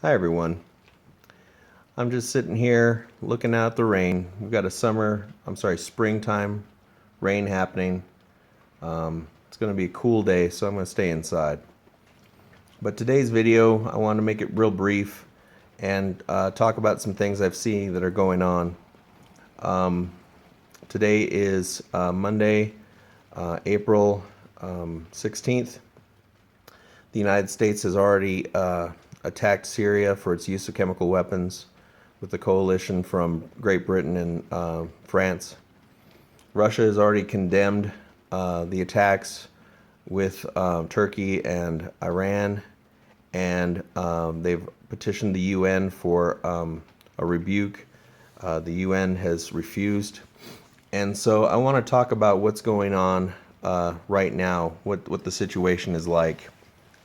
Hi everyone. I'm just sitting here looking out the rain. We've got a springtime rain happening. It's going to be a cool day, so I'm going to stay inside. But today's video, I want to make it real brief and talk about some things I've seen that are going on. Today is Monday, April 16th. The United States has already attacked Syria for its use of chemical weapons with the coalition from Great Britain and France. Russia has already condemned the attacks with Turkey and Iran, and they've petitioned the UN for a rebuke. The UN has refused. And so I want to talk about what's going on right now, what the situation is like.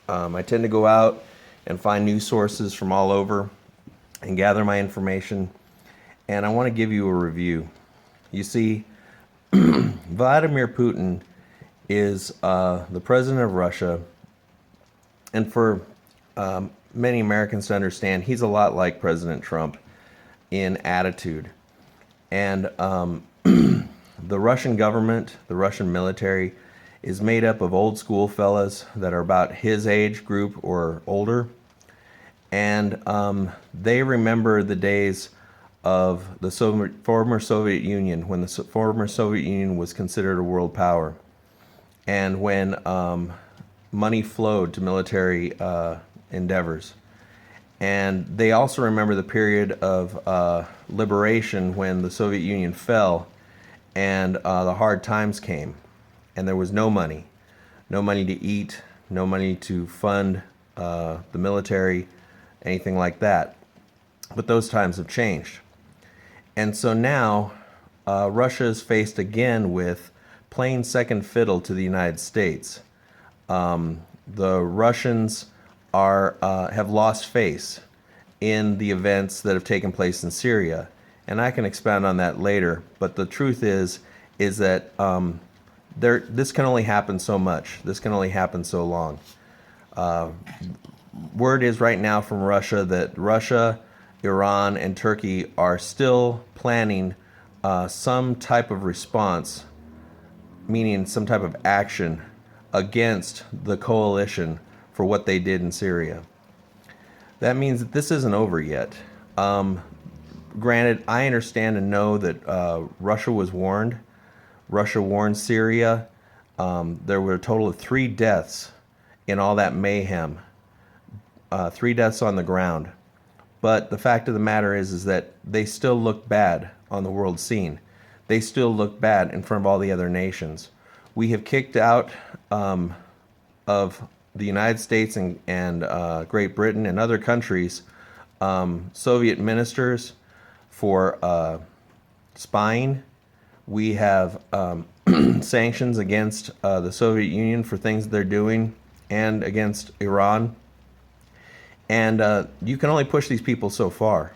I tend to go out and find news sources from all over and gather my information, and I want to give you a review. You see, Vladimir Putin is the president of Russia, and for many Americans to understand, he's a lot like President Trump in attitude. And the Russian government, the Russian military, is made up of old school fellas that are about his age group or older. And they remember the days of the former Soviet Union, when the former Soviet Union was considered a world power, and when money flowed to military endeavors. And they also remember the period of liberation when the Soviet Union fell and the hard times came, and there was no money to eat, no money to fund the military, anything like that. But those times have changed. And so now Russia is faced again with playing second fiddle to the United States. The Russians have lost face in the events that have taken place in Syria. And I can expound on that later. But the truth is that this can only happen so much. This can only happen so long. Word is right now from Russia that Russia, Iran, and Turkey are still planning some type of response, meaning some type of action against the coalition for what they did in Syria. That means that this isn't over yet. Granted, I understand and know that Russia was warned. Russia warned Syria. There were a total of 3 deaths in all that mayhem. 3 deaths on the ground. But the fact of the matter is that they still look bad on the world scene. They still look bad in front of all the other nations. We have kicked out of the United States and Great Britain and other countries Soviet ministers for spying. We have sanctions against the Soviet Union for things they're doing, and against Iran. And you can only push these people so far.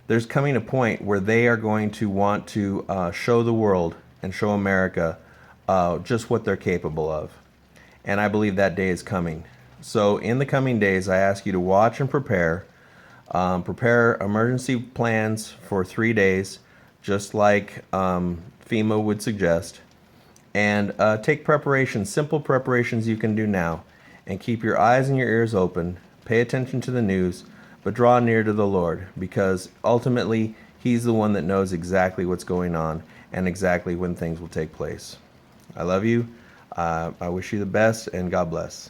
There's coming a point where they are going to want to show the world and show America just what they're capable of. And I believe that day is coming. So in the coming days, I ask you to watch and prepare. Prepare emergency plans for 3 days, just like FEMA would suggest. And take preparations, simple preparations you can do now. And keep your eyes and your ears open. Pay attention to the news, but draw near to the Lord, because ultimately He's the one that knows exactly what's going on and exactly when things will take place. I love you. I wish you the best, and God bless.